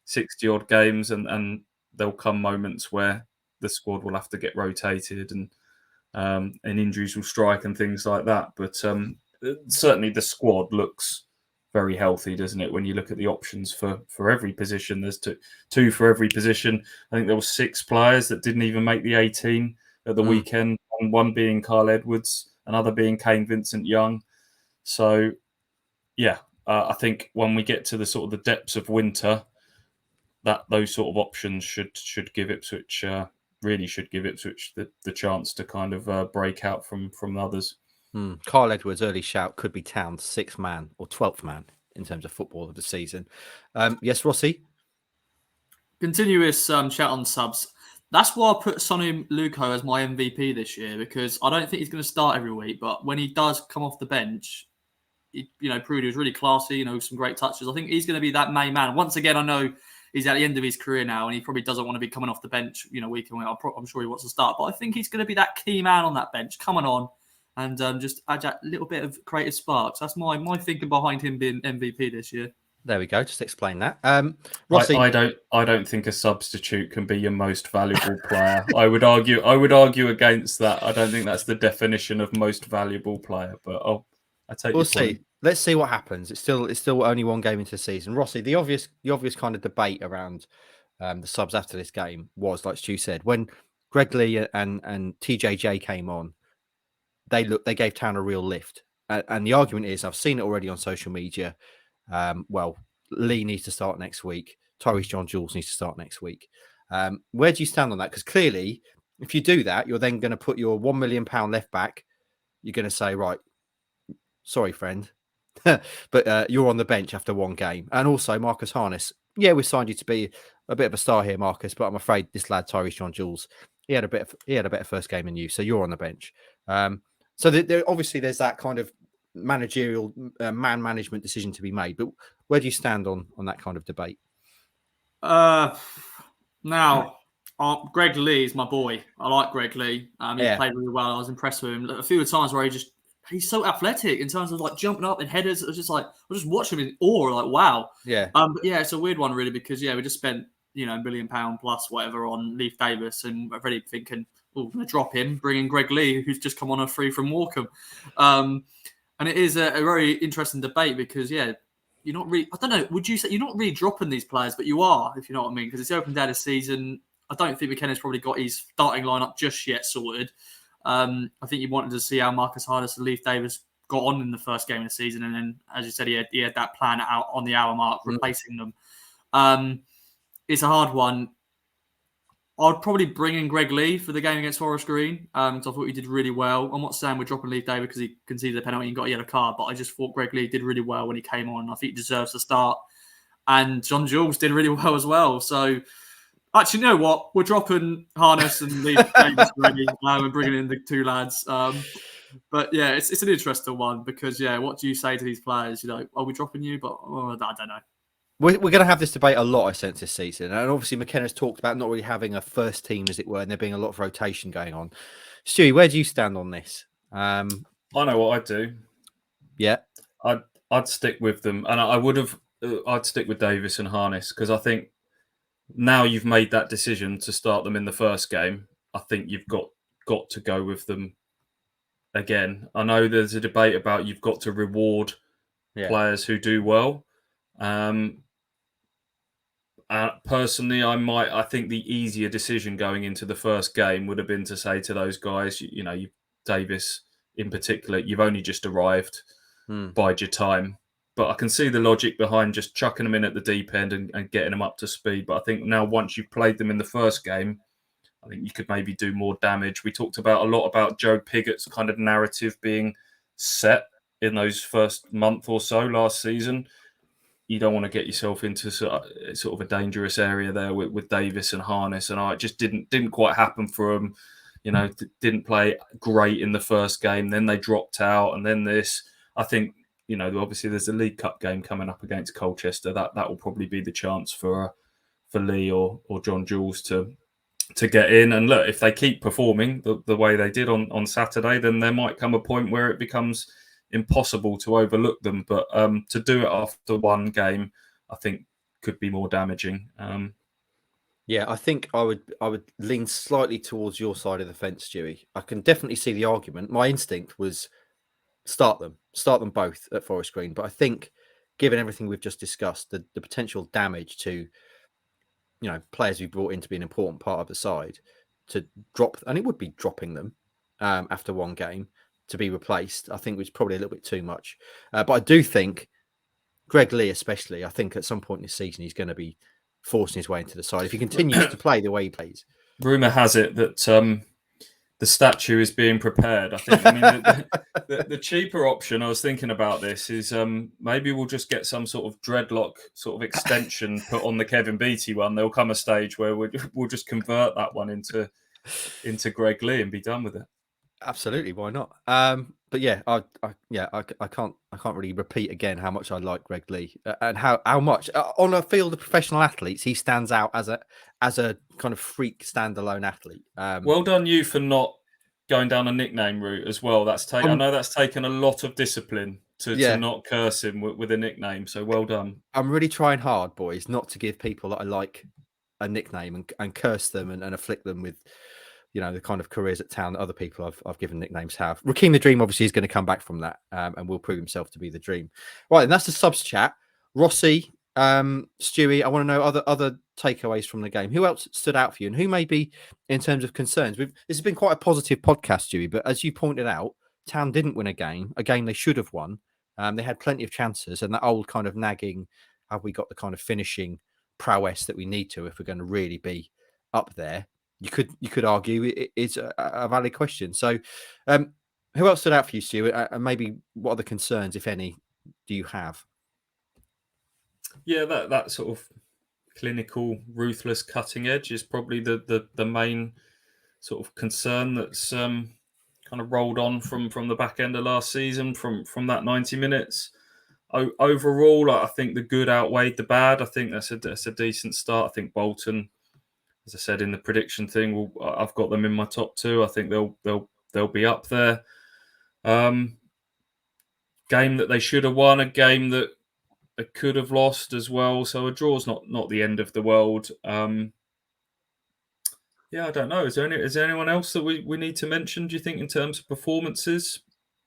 60 odd games, and there'll come moments where the squad will have to get rotated and injuries will strike and things like that. But certainly the squad looks very healthy, doesn't it? When you look at the options for every position, there's two for every position. I think there were 6 players that didn't even make the 18 at the weekend, and one being Carl Edwards, another being Kane Vincent-Young. So, I think when we get to the sort of the depths of winter, that those sort of options should give Ipswich the chance to kind of break out from others. Carl Edwards' early shout could be Town's 6th man or 12th man in terms of football of the season. Yes, Rossi? Continuous shout on subs. That's why I put Sonny Luco as my MVP this year, because I don't think he's going to start every week, but when he does come off the bench, proved he was really classy, some great touches. I think he's going to be that main man. Once again, I know he's at the end of his career now, and he probably doesn't want to be coming off the bench, week in week. I'm sure he wants to start, but I think he's going to be that key man on that bench, coming on and just add that little bit of creative sparks. That's my thinking behind him being MVP this year. There we go. Just explain that. Rossi, I don't think a substitute can be your most valuable player. I would argue against that. I don't think that's the definition of most valuable player. But I take. We'll see. Let's see what happens. It's still only one game into the season. Rossi, the obvious kind of debate around the subs after this game was, like Stu said, when Greg Lee and TJJ came on, they gave Town a real lift. And the argument is, I've seen it already on social media. Lee needs to start next week. Tyrese John Jules needs to start next week. Where do you stand on that? Because clearly If you do that, you're then going to put your £1 million left back. You're going to say, right, sorry, friend, but you're on the bench after one game. And also, Marcus Harness, yeah, we signed you to be a bit of a star here, Marcus, but I'm afraid this lad, Tyrese John-Jules, he had a better first game than you, so you're on the bench. So obviously there's that kind of managerial man management decision to be made. But where do you stand on that kind of debate? Now, Greg Lee is my boy. I like Greg Lee. He played really well. I was impressed with him. A few times where he's so athletic in terms of like jumping up and headers. I was just watching him in awe, like wow. Yeah. But yeah, it's a weird one really because we just spent £1 million plus whatever on Leif Davis, and I'm already thinking, we're going to drop him, bring in Greg Lee, who's just come on a free from Morecambe. And it is a very interesting debate because you're not really, I don't know, would you say you're not really dropping these players, but you are, if you know what I mean, because it's the open day of the season. I don't think McKenna's probably got his starting lineup just yet sorted. I think you wanted to see how Marcus Harness and Leif Davis got on in the first game of the season. And then, as you said, he had that plan out on the hour mark, replacing them. It's a hard one. I'd probably bring in Greg Lee for the game against Forest Green. I thought he did really well. I'm not saying we're dropping Leif Davis because he conceded a penalty and got a yellow card, but I just thought Greg Lee did really well when he came on. I think he deserves to start. And John Jules did really well as well. So, actually, you know what? We're dropping Harness and Leif Davis already and bringing in the two lads. But yeah, it's an interesting one because, what do you say to these players? Are we dropping you? But I don't know. We're going to have this debate a lot, I sense, this season. And obviously, McKenna's talked about not really having a first team, as it were, and there being a lot of rotation going on. Stewie, where do you stand on this? I know what I'd do. Yeah. I'd stick with them. And I'd stick with Davis and Harness because I think now you've made that decision to start them in the first game. I think you've got to go with them again. I know there's a debate about you've got to reward players who do well. Personally, I think the easier decision going into the first game would have been to say to those guys, Davis in particular, you've only just arrived, bide your time. But I can see the logic behind just chucking them in at the deep end and getting them up to speed. But I think now once you've played them in the first game, I think you could maybe do more damage. We talked a lot about Joe Piggott's kind of narrative being set in those first month or so last season. You don't want to get yourself into sort of a dangerous area there with Davis and Harness, and it just didn't quite happen for them. Didn't play great in the first game. Then they dropped out, and then this. I think obviously there's a League Cup game coming up against Colchester. That will probably be the chance for Lee or John Jules to get in. And look, if they keep performing the way they did on Saturday, then there might come a point where it becomes impossible to overlook them, but to do it after one game, I think could be more damaging. I think I would lean slightly towards your side of the fence, Stewie. I can definitely see the argument. My instinct was start them both at Forest Green, but I think given everything we've just discussed, the potential damage to players we brought in to be an important part of the side, to drop, and it would be dropping them after one game to be replaced, I think was probably a little bit too much. But I do think Greg Lee, especially, I think at some point in this season, he's going to be forcing his way into the side if he continues to play the way he plays. Rumour has it that the statue is being prepared. I think. The cheaper option, I was thinking about this, is maybe we'll just get some sort of dreadlock sort of extension put on the Kevin Beattie one. There'll come a stage where we'll just convert that one into Greg Lee and be done with it. Absolutely, why not? But I can't really repeat again how much I like Greg Lee and how much on a field of professional athletes he stands out as a kind of freak standalone athlete. Well done you for not going down a nickname route as well. I know that's taken a lot of discipline to not curse him with a nickname. So well done. I'm really trying hard, boys, not to give people that I like a nickname and curse them and afflict them with the kind of careers at town that other people I've given nicknames have. Raheem the Dream obviously is going to come back from that and will prove himself to be the Dream. Right, and that's the subs chat. Rossi, Stewie, I want to know other takeaways from the game. Who else stood out for you and who may be in terms of concerns? This has been quite a positive podcast, Stewie, but as you pointed out, Town didn't win a game they should have won. They had plenty of chances, and that old kind of nagging, have we got the kind of finishing prowess that we need to if we're going to really be up there? you could argue it's a valid question. So, who else stood out for you, Stuart? And maybe what other concerns, if any, do you have? Yeah, that sort of clinical, ruthless cutting edge is probably the main sort of concern that's kind of rolled on from the back end of last season, from that 90 minutes. Overall, I think the good outweighed the bad. I think that's a decent start. I think Bolton, as I said in the prediction thing, I've got them in my top two. I think they'll be up there. Game that they should have won, a game that they could have lost as well. So a draw's not the end of the world. Yeah, I don't know. Is there anyone else that we need to mention, do you think, in terms of performances?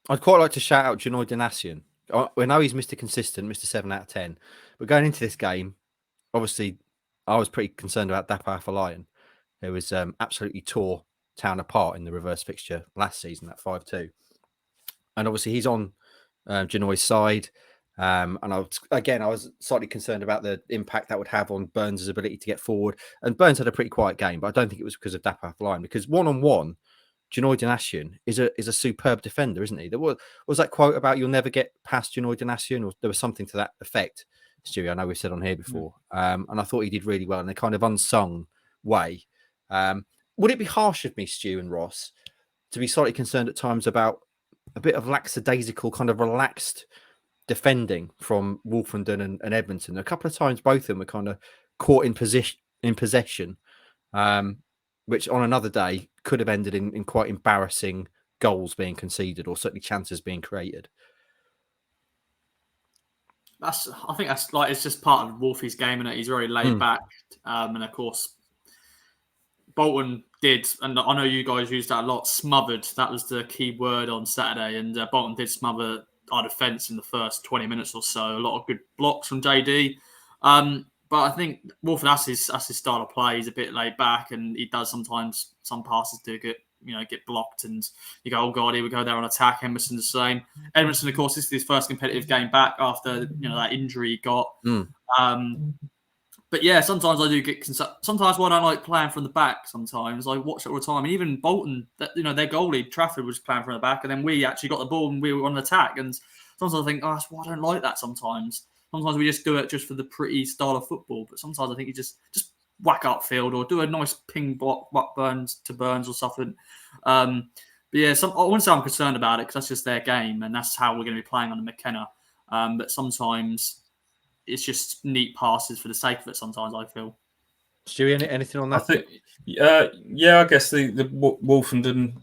I'd quite like to shout out Janoy Donasian. I know he's Mr. Consistent, Mr. 7 out of 10. But going into this game, obviously, I was pretty concerned about Dapper Lion, who was absolutely tore Town apart in the reverse fixture last season, that 5-2. And obviously, he's on Janoy's side. And I was slightly concerned about the impact that would have on Burns' ability to get forward. And Burns had a pretty quiet game, but I don't think it was because of Dapper Lion, because one-on-one, Janoy Donasian is a superb defender, isn't he? There was that quote about you'll never get past Janoy Donasian, or there was something to that effect, Stewie. I know we've said on here before. And I thought he did really well in a kind of unsung way. Would it be harsh of me, Stu and Ross, to be slightly concerned at times about a bit of lackadaisical, kind of relaxed defending from Wolfenden and Edmondson? A couple of times, both of them were kind of caught in possession, which on another day could have ended in quite embarrassing goals being conceded, or certainly chances being created. I think that's like, it's just part of Wolfie's game, and he's very laid back. And of course, Bolton did, and I know you guys used that a lot, smothered. That was the key word on Saturday. And Bolton did smother our defence in the first 20 minutes or so. A lot of good blocks from JD. But I think Wolford, that's his style of play. He's a bit laid back, and he does sometimes, some passes do get blocked, and you go, oh God, here we go there on attack. Emerson the same. Emerson, of course, this is his first competitive game back after that injury he got. But yeah, sometimes I do get concerned. Sometimes I don't like playing from the back. Sometimes I watch it all the time, and even Bolton, their goalie Trafford was playing from the back, and then we actually got the ball and we were on attack. And sometimes I think, oh, that's why I don't like that. Sometimes we just do it just for the pretty style of football. But sometimes I think you just whack upfield or do a nice ping block Burns or something. But yeah, I wouldn't say I'm concerned about it, because that's just their game and that's how we're going to be playing on the McKenna. But sometimes it's just neat passes for the sake of it. Sometimes I feel. Stewie, anything on that? I think, I guess the Wolfenden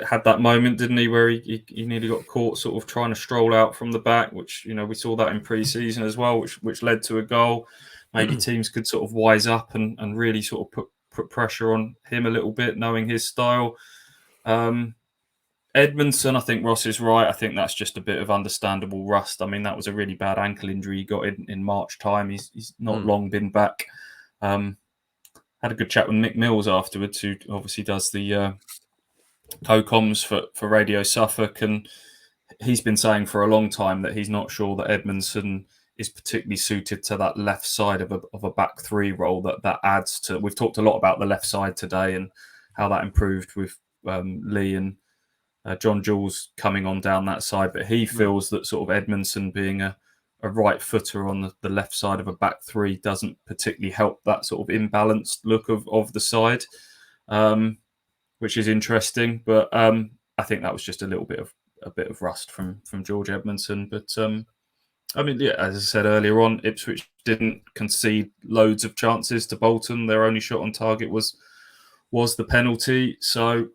had that moment, didn't he, where he nearly got caught sort of trying to stroll out from the back, which we saw that in pre-season as well, which led to a goal. Maybe teams could sort of wise up and really sort of put pressure on him a little bit, knowing his style. Edmondson, I think Ross is right. I think that's just a bit of understandable rust. I mean, that was a really bad ankle injury he got in March time. He's not long been back. Had a good chat with Mick Mills afterwards, who obviously does the co-coms for Radio Suffolk, and he's been saying for a long time that he's not sure that Edmondson is particularly suited to that left side of a back three role that adds to. We've talked a lot about the left side today and how that improved with Lee and John Jules coming on down that side, but he feels that sort of Edmondson being a right footer on the left side of a back three doesn't particularly help that sort of imbalanced look of the side, which is interesting. But I think that was just a bit of rust from George Edmondson. But I mean, yeah, as I said earlier on, Ipswich didn't concede loads of chances to Bolton. Their only shot on target was the penalty. So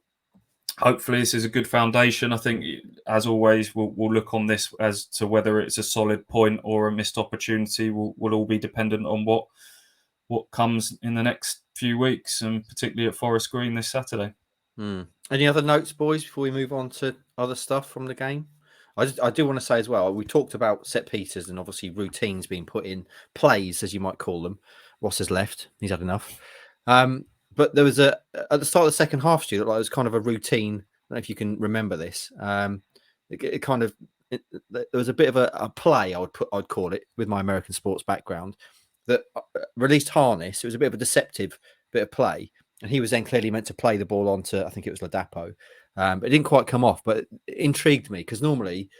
hopefully this is a good foundation. I think, as always, we'll look on this as to whether it's a solid point or a missed opportunity. Will all be dependent on what comes in the next few weeks, and particularly at Forest Green this Saturday. Any other notes, boys, before we move on to other stuff from the game? I do want to say as well, we talked about set pieces and obviously routines being put in, plays, as you might call them. Ross has left. He's had enough. But there was at the start of the second half, Stu, like it was kind of a routine. I don't know if you can remember this. There was a bit of a play, I'd call it, with my American sports background, that released harness. It was a bit of a deceptive bit of play. and he was then clearly meant to play the ball onto, I think it was Ladapo, but it didn't quite come off. But it intrigued me because normally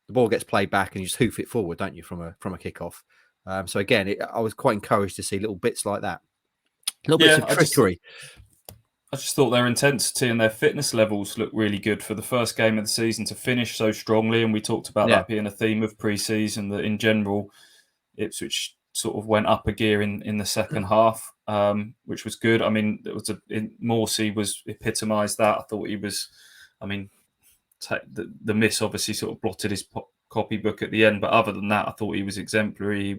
the ball gets played back and you just hoof it forward, don't you, from a kickoff? So again, I was quite encouraged to see little bits like that, little bits of trickery. I just thought their intensity and their fitness levels looked really good for the first game of the season to finish so strongly. And we talked about that being a theme of pre-season, that in general, Ipswich sort of went up a gear in the second half, which was good. I mean, it was Morsey was epitomised that. I thought he was, I mean, the miss obviously sort of blotted his copybook at the end. But other than that, I thought he was exemplary.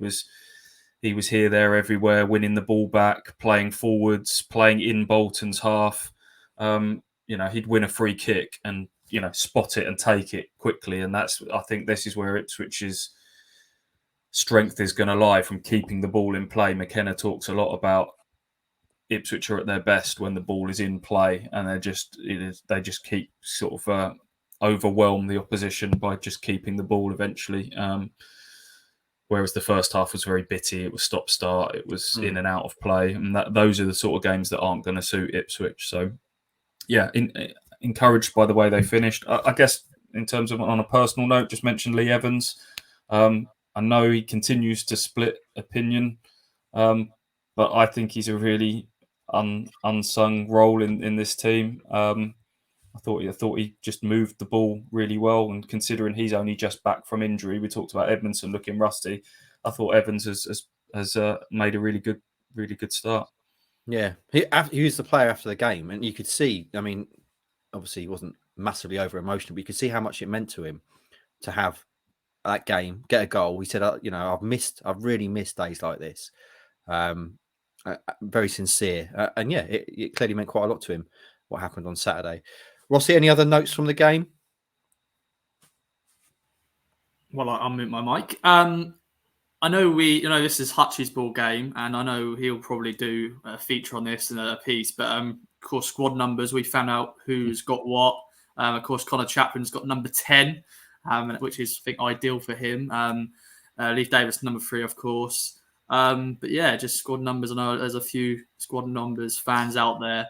He was here, there, everywhere, winning the ball back, playing forwards, playing in Bolton's half. He'd win a free kick and, spot it and take it quickly. And I think this is where Ipswich's strength is going to lie, from keeping the ball in play. McKenna talks a lot about Ipswich are at their best when the ball is in play, and they just keep sort of overwhelm the opposition by just keeping the ball eventually. Whereas the first half was very bitty. It was stop-start. It was in and out of play. And those are the sort of games that aren't going to suit Ipswich. So, yeah, encouraged by the way they finished. I guess in terms of, on a personal note, just mentioned Lee Evans. I know he continues to split opinion, but I think he's a really unsung role in this team. I thought he just moved the ball really well, and considering he's only just back from injury, we talked about Edmondson looking rusty. I thought Evans has made a really good start. Yeah, he was the player after the game, and you could see. I mean, obviously he wasn't massively over emotional, but you could see how much it meant to him to have that game, get a goal. He said, I've really missed days like this. Very sincere, and yeah, it clearly meant quite a lot to him what happened on Saturday. Rossi, any other notes from the game? Well, I'll mute my mic. I know this is Hutch's ball game, and I know he'll probably do a feature on this and a piece. But of course, squad numbers, we found out who's got what. Of course, Connor Chaplin's got number 10, which is, I think, ideal for him. Leif Davis, number 3, of course. But yeah, just squad numbers. I know there's a few squad numbers fans out there.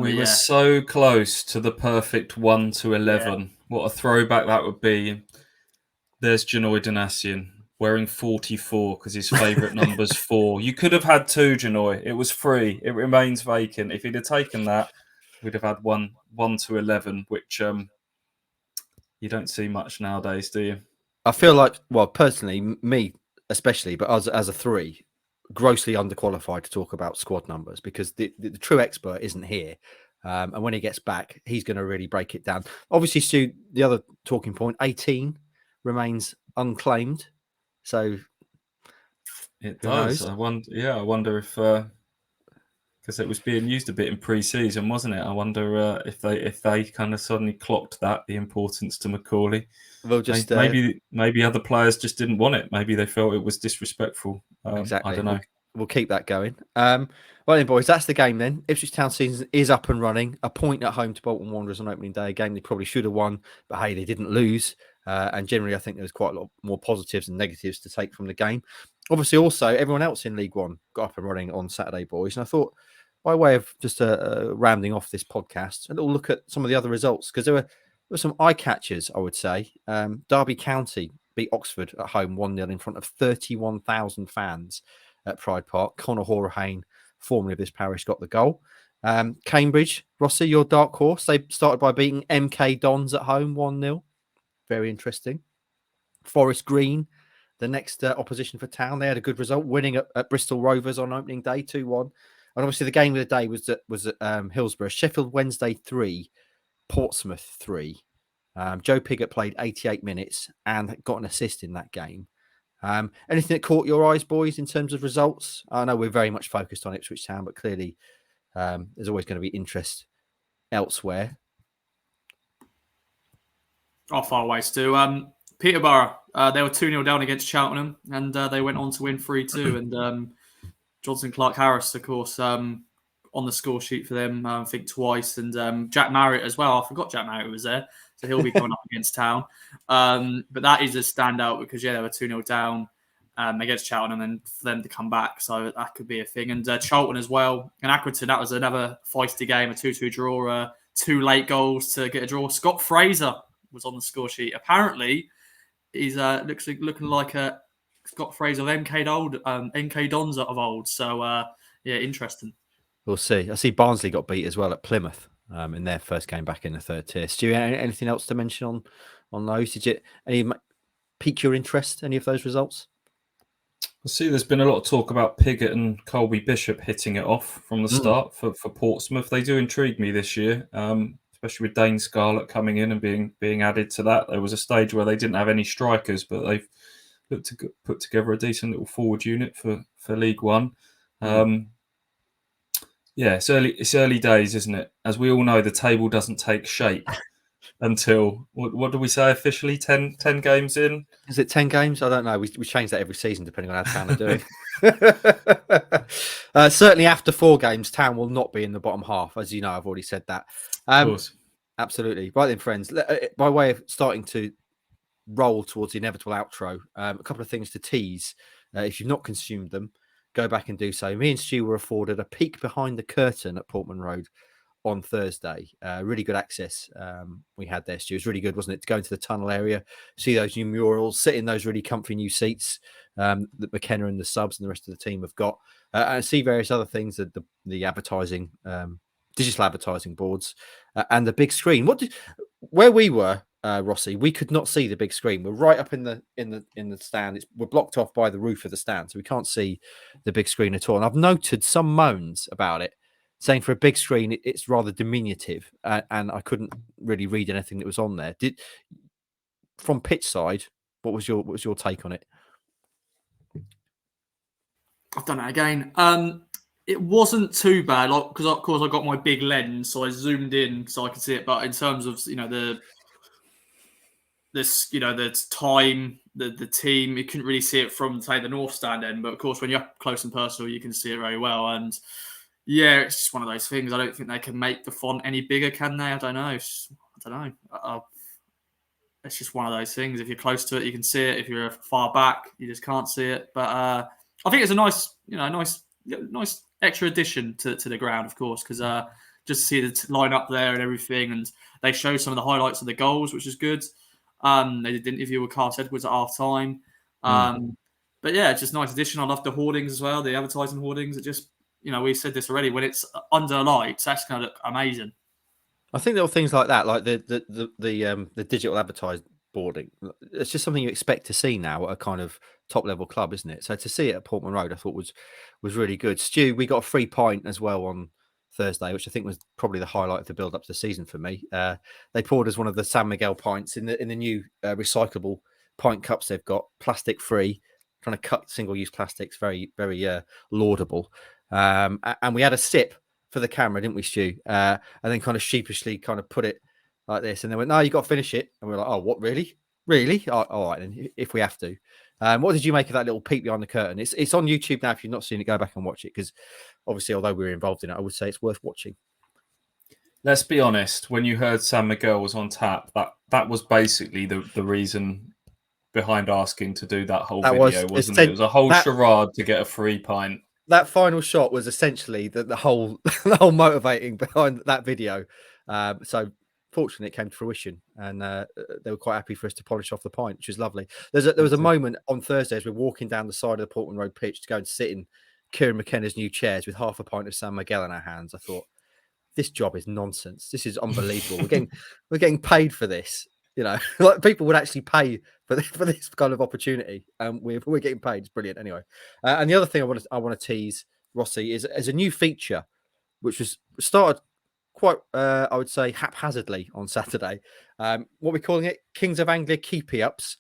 We were so close to the perfect 1 to 11. Yeah. What a throwback that would be. There's Janoy Donasian wearing 44 because his favourite number's 4. You could have had 2, Janoy. It was 3. It remains vacant. If he'd have taken that, we'd have had 1 to 11, which you don't see much nowadays, do you? I feel like, well, personally, me especially, but as a 3, grossly underqualified to talk about squad numbers, because the true expert isn't here. And when he gets back, he's going to really break it down. Obviously, Stu, the other talking point, 18 remains unclaimed. So it does. I wonder if because it was being used a bit in pre-season, wasn't it? I wonder if they kind of suddenly clocked that, the importance to Macaulay. Well, just maybe other players just didn't want it. Maybe they felt it was disrespectful. Exactly. I don't know. We'll keep that going. Well then, boys, that's the game then. Ipswich Town season is up and running. A point at home to Bolton Wanderers on opening day. A game they probably should have won, but hey, they didn't lose. And generally, I think there was quite a lot more positives and negatives to take from the game. Obviously, also, everyone else in League One got up and running on Saturday, boys. And I thought, by way of just rounding off this podcast, a little look at some of the other results, because there were some eye catchers, I would say. Derby County beat Oxford at home 1-0 in front of 31,000 fans at Pride Park. Conor Horahain, formerly of this parish, got the goal. Cambridge, Rossi, your dark horse, they started by beating MK Dons at home 1-0. Very interesting. Forest Green, the next opposition for Town, they had a good result, winning at Bristol Rovers on opening day 2-1. And obviously the game of the day was at Hillsborough. Sheffield Wednesday 3, Portsmouth 3. Joe Piggott played 88 minutes and got an assist in that game. Anything that caught your eyes, boys, in terms of results? I know we're very much focused on Ipswich Town, but clearly there's always going to be interest elsewhere. I'll far away, Stu. Peterborough, they were 2-0 down against Cheltenham, and they went on to win 3-2. And Johnson Clark-Harris, of course, on the score sheet for them, I think twice. And Jack Marriott as well. I forgot Jack Marriott was there. So he'll be coming up against Town. But that is a standout because, yeah, they were 2-0 down. against Cheltenham and for them to come back. So that could be a thing. And Charlton as well. And Accrington, that was another feisty game, a 2-2 draw, 2 late goals to get a draw. Scott Fraser was on the score sheet. Apparently, he's looking like a Scott Fraser of MK Dons of old. So, interesting. We'll see. I see Barnsley got beat as well at Plymouth in their first game back in the 3rd tier. Stu, anything else to mention on those? Did any pique your interest, any of those results? I see there's been a lot of talk about Piggott and Colby Bishop hitting it off from the start for Portsmouth. They do intrigue me this year, especially with Dane Scarlett coming in and being added to that. There was a stage where they didn't have any strikers, but they've looked to put together a decent little forward unit for League One. It's early days, isn't it? As we all know, the table doesn't take shape until, what do we say officially, 10 games in? Is it 10 games? I don't know. We change that every season depending on how Town are doing. Certainly after 4 games, Town will not be in the bottom half. As you know, I've already said that. Of course. Absolutely. Right then, friends, by way of starting to roll towards the inevitable outro, a couple of things to tease. If you've not consumed them, go back and do so. Me and Stu were afforded a peek behind the curtain at Portman Road on Thursday. Really good access we had there, Stu. It was really good, wasn't it? To go into the tunnel area, see those new murals, sit in those really comfy new seats that McKenna and the subs and the rest of the team have got, and see various other things, the advertising, digital advertising boards, and the big screen. Where we were, Rossi, we could not see the big screen. We're right up in the stand. We're blocked off by the roof of the stand, so we can't see the big screen at all. And I've noted some moans about it, saying for a big screen it's rather diminutive, and I couldn't really read anything that was on there. From pitch side, what was your take on it? I've done it again. It wasn't too bad, because of course I got my big lens, so I zoomed in so I could see it. But in terms of the time, the team, you couldn't really see it from say the north stand end. But of course, when you're up close and personal, you can see it very well. And yeah, it's just one of those things. I don't think they can make the font any bigger, can they? I don't know. It's just one of those things. If you're close to it, you can see it. If you're far back, you just can't see it. But I think it's a nice extra addition to the ground, of course, because just to see the line up there and everything, and they show some of the highlights of the goals, which is good. They did an interview with Carl Edwards at half time. But yeah, it's just a nice addition. I love the hoardings as well, the advertising hoardings. It just, we said this already, when it's under lights, that's going to look amazing. I think there were things like that, like the digital advertising boarding. It's just something you expect to see now at a kind of top level club, isn't it? So to see it at Portman Road, I thought was really good. Stu, we got a free pint as well on Thursday, which I think was probably the highlight of the build up to the season for me. They poured us one of the San Miguel pints in the new recyclable pint cups they've got, plastic free, trying to cut single use plastics, very very laudable. And we had a sip for the camera, didn't we, Stu? And then kind of sheepishly kind of put it like this, and they went, "No, you got to finish it." And we were like, "Oh, what, really? Oh, all right, then, if we have to." What did you make of that little peek behind the curtain? It's on YouTube now. If you've not seen it, go back and watch it, because obviously, although we were involved in it, I would say it's worth watching. Let's be honest. When you heard San Miguel was on tap, that was basically the reason behind asking to do that whole video, wasn't it? It was a whole charade to get a free pint. That final shot was essentially the whole motivating behind that video. So fortunately, it came to fruition, and they were quite happy for us to polish off the pint, which was lovely. There was a moment on Thursday as we're walking down the side of the Portman Road pitch to go and sit in Kieran McKenna's new chairs with half a pint of San Miguel in our hands. I thought, this job is nonsense. This is unbelievable. We're getting paid for this. Like people would actually pay for this kind of opportunity. We're getting paid. It's brilliant. Anyway, and the other thing I want to tease, Rossi, is a new feature which was started quite, I would say, haphazardly on Saturday. What we're calling it, Kings of Anglia Keepy Ups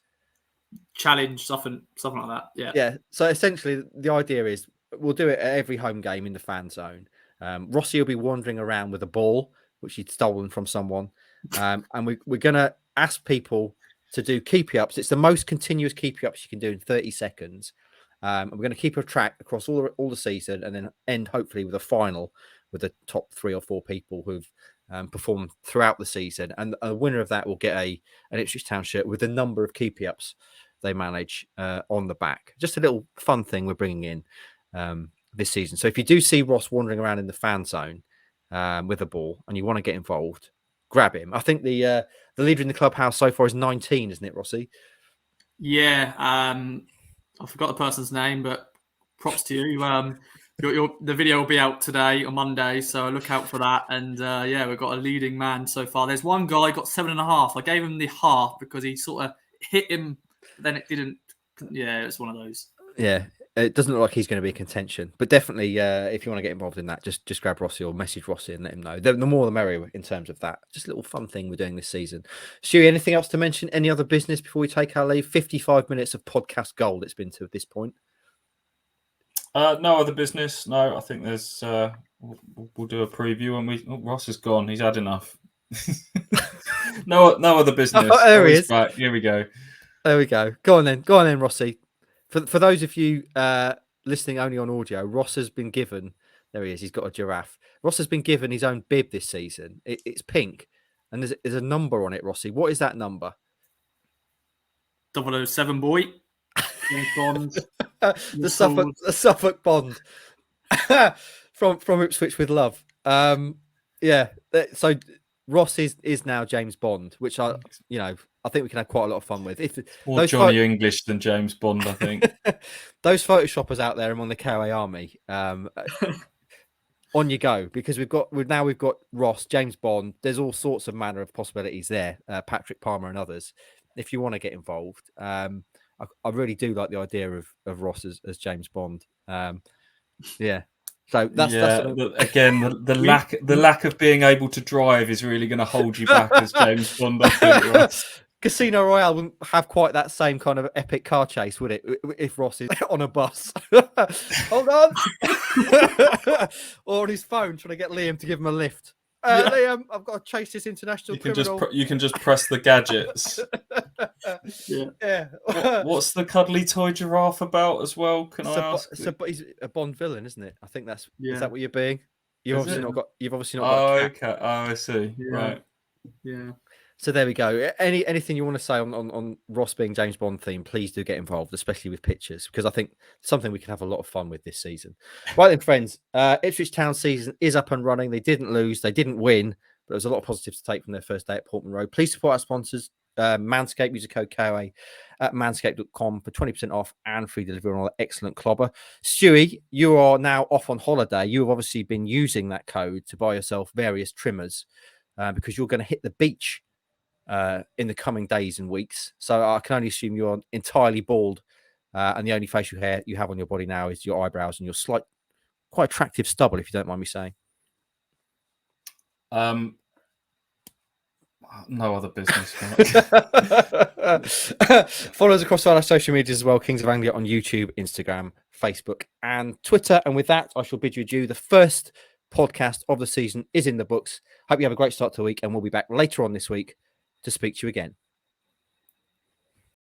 challenge, something like that. Yeah. So essentially, the idea is we'll do it at every home game in the fan zone. Rossi will be wandering around with a ball which he'd stolen from someone, and we're going to ask people to do keepy ups. It's the most continuous keepy ups you can do in 30 seconds. And we're going to keep a track across all the season, and then end hopefully with a final with the top 3 or 4 people who've performed throughout the season. And a winner of that will get an Ipswich Town shirt with a number of keepy ups they manage on the back. Just a little fun thing we're bringing in this season. So if you do see Ross wandering around in the fan zone with a ball and you want to get involved, grab him. I think the leader in the clubhouse so far is 19, isn't it, Rossi? Yeah, I forgot the person's name, but props to you. The video will be out today on Monday, so look out for that. And yeah, we've got a leading man so far. There's one guy got 7.5. I gave him the half because he sort of hit him, then it didn't. Yeah, it's one of those. Yeah, it doesn't look like he's going to be a contention, but definitely if you want to get involved in that, just grab Rossi or message Rossi and let him know. The more the merrier in terms of that. Just a little fun thing we're doing this season. Stewie, anything else to mention? Any other business before we take our leave? 55 minutes of podcast gold it's been to at this point. No other business. No, I think there's. We'll do a preview when we. Oh, Ross is gone. He's had enough. no other business. Oh, there he is. Back. Here we go. There we go. Go on then, Rossi. For those of you listening only on audio, Ross has been given. There he is. He's got a giraffe. Ross has been given his own bib this season. It's pink, and there's a number on it. Rossi, what is that number? 007 boy. Bond. the Suffolk Bond from Ipswich with love. Yeah. So Ross is now James Bond, which I think we can have quite a lot of fun with. If more Johnny English than James Bond, I think. Those photoshoppers out there among the KOA army, on you go, because we've got Ross, James Bond. There's all sorts of manner of possibilities there. Patrick Palmer and others. If you want to get involved, I really do like the idea of Ross as James Bond. Yeah. So that's again the lack of being able to drive is really going to hold you back as James Bond. I think, Ross. Casino Royale wouldn't have quite that same kind of epic car chase, would it? If Ross is on a bus, hold on, or on his phone trying to get Liam to give him a lift. Liam, I've got to chase this international criminal. You can just press the gadgets. Yeah. What's the cuddly toy giraffe about as well? Can I ask? But he's a Bond villain, isn't it? I think that's. Yeah. Is that what you're being? You've obviously not got. Oh, okay. Oh, I see. Yeah. Right. Yeah. So there we go. Anything you want to say on Ross being James Bond theme, please do get involved, especially with pictures, because I think something we can have a lot of fun with this season. Right then, friends, Ipswich Town season is up and running. They didn't lose, they didn't win, but there's a lot of positives to take from their first day at Portman Road. Please support our sponsors, Manscaped. Use the code KOA at manscaped.com for 20% off and free delivery on all excellent clobber. Stewie, you are now off on holiday. You have obviously been using that code to buy yourself various trimmers because you're going to hit the beach in the coming days and weeks. So I can only assume you're entirely bald and the only facial hair you have on your body now is your eyebrows and your quite attractive stubble, if you don't mind me saying. No other business. Follow us across all our social medias as well. Kings of Anglia on YouTube, Instagram, Facebook and Twitter. And with that, I shall bid you adieu. The first podcast of the season is in the books. Hope you have a great start to the week and we'll be back later on this week to speak to you again.